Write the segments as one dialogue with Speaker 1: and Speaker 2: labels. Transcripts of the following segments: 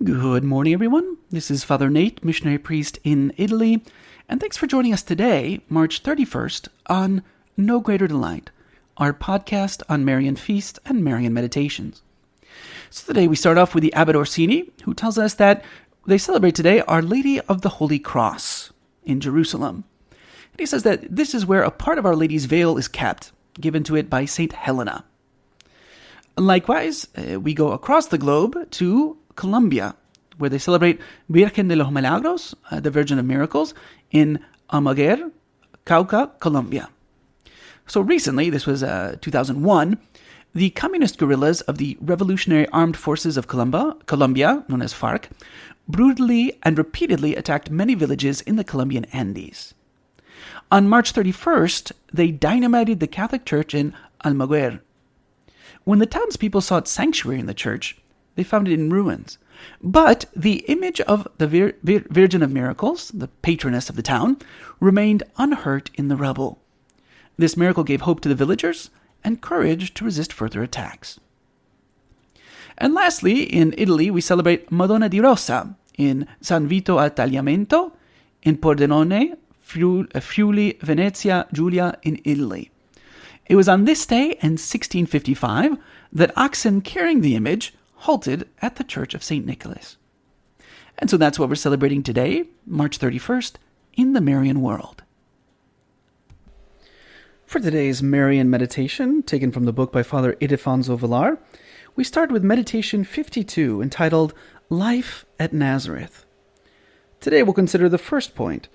Speaker 1: Good morning, everyone. This is Father Nate, missionary priest in Italy, and thanks for joining us today, March 31st, on No Greater Delight, our podcast on Marian feast and Marian meditations. So today we start off with the Abbot Orsini, who tells us that they celebrate today Our Lady of the Holy Cross in Jerusalem. And he says that this is where a part of Our Lady's veil is kept, given to it by Saint Helena. Likewise, we go across the globe to Colombia, where they celebrate Virgen de los Milagros, the Virgin of Miracles, in Almaguer, Cauca, Colombia. So recently, this was 2001, the communist guerrillas of the Revolutionary Armed Forces of Colombia, known as FARC, brutally and repeatedly attacked many villages in the Colombian Andes. On March 31st, they dynamited the Catholic Church in Almaguer. When the townspeople sought sanctuary in the church, they found it in ruins. But the image of the Virgin of Miracles, the patroness of the town, remained unhurt in the rubble. This miracle gave hope to the villagers and courage to resist further attacks. And lastly, in Italy, we celebrate Madonna di Rosa in San Vito al Tagliamento, in Pordenone, Friuli, Venezia, Giulia, in Italy. It was on this day in 1655 that oxen carrying the image halted at the Church of St. Nicholas. And so that's what we're celebrating today, March 31st, in the Marian world. For today's Marian meditation, taken from the book by Father Ildefonso Villar, we start with meditation 52, entitled Life at Nazareth. Today we'll consider the first point,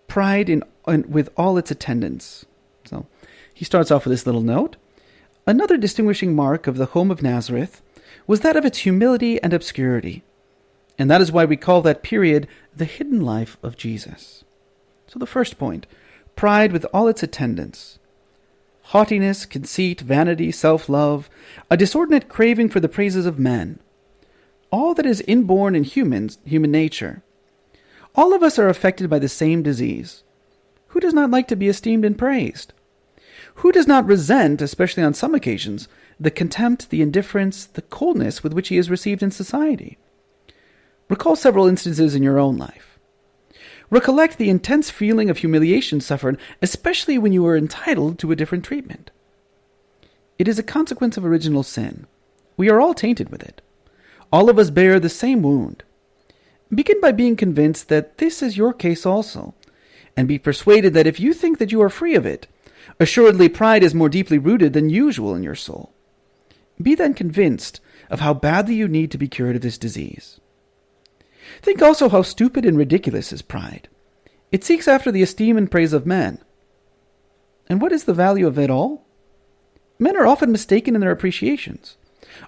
Speaker 1: pride with all its attendants. So he starts off with this little note. Another distinguishing mark of the home of Nazareth was that of its humility and obscurity. And that is why we call that period the hidden life of Jesus. So the first point, pride with all its attendants. Haughtiness, conceit, vanity, self-love, a disordinate craving for the praises of men. All that is inborn in human nature. All of us are affected by the same disease. Who does not like to be esteemed and praised? Who does not resent, especially on some occasions, the contempt, the indifference, the coldness with which he is received in society? Recall several instances in your own life. Recollect the intense feeling of humiliation suffered, especially when you were entitled to a different treatment. It is a consequence of original sin. We are all tainted with it. All of us bear the same wound. Begin by being convinced that this is your case also, and be persuaded that if you think that you are free of it, assuredly pride is more deeply rooted than usual in your soul. Be then convinced of how badly you need to be cured of this disease. Think also how stupid and ridiculous is pride. It seeks after the esteem and praise of men. And what is the value of it all? Men are often mistaken in their appreciations.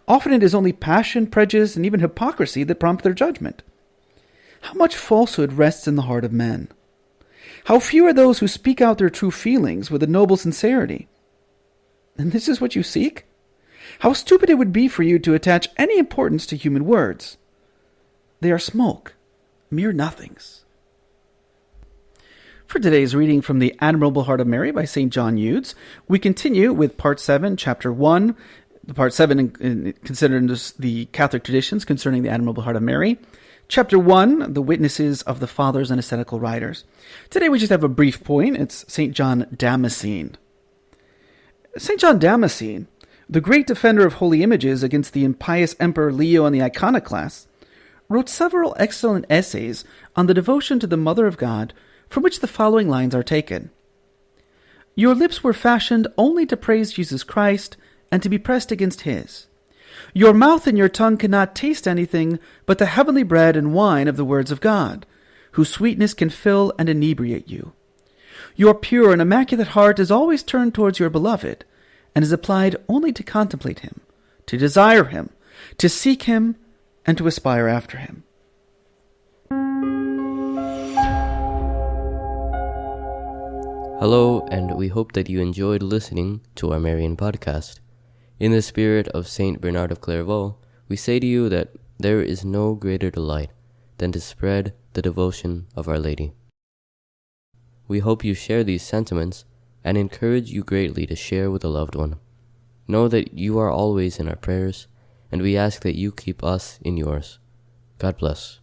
Speaker 1: Often it is only passion, prejudice, and even hypocrisy that prompt their judgment. How much falsehood rests in the heart of men? How few are those who speak out their true feelings with a noble sincerity? And this is what you seek? How stupid it would be for you to attach any importance to human words. They are smoke, mere nothings. For today's reading from the Admirable Heart of Mary by St. John Eudes, we continue with Part 7, Chapter 1, Part 7 considering the Catholic traditions concerning the Admirable Heart of Mary. Chapter 1, the witnesses of the Fathers and ascetical writers. Today we just have a brief point. It's St. John Damascene. St. John Damascene, the great defender of holy images against the impious Emperor Leo and the iconoclasts, wrote several excellent essays on the devotion to the Mother of God, from which the following lines are taken. Your lips were fashioned only to praise Jesus Christ and to be pressed against his. Your mouth and your tongue cannot taste anything but the heavenly bread and wine of the words of God, whose sweetness can fill and inebriate you. Your pure and immaculate heart is always turned towards your beloved, and is applied only to contemplate him, to desire him, to seek him, and to aspire after him.
Speaker 2: Hello, and we hope that you enjoyed listening to our Marian podcast. In the spirit of Saint Bernard of Clairvaux, we say to you that there is no greater delight than to spread the devotion of Our Lady. We hope you share these sentiments and encourage you greatly to share with a loved one. Know that you are always in our prayers, and we ask that you keep us in yours. God bless.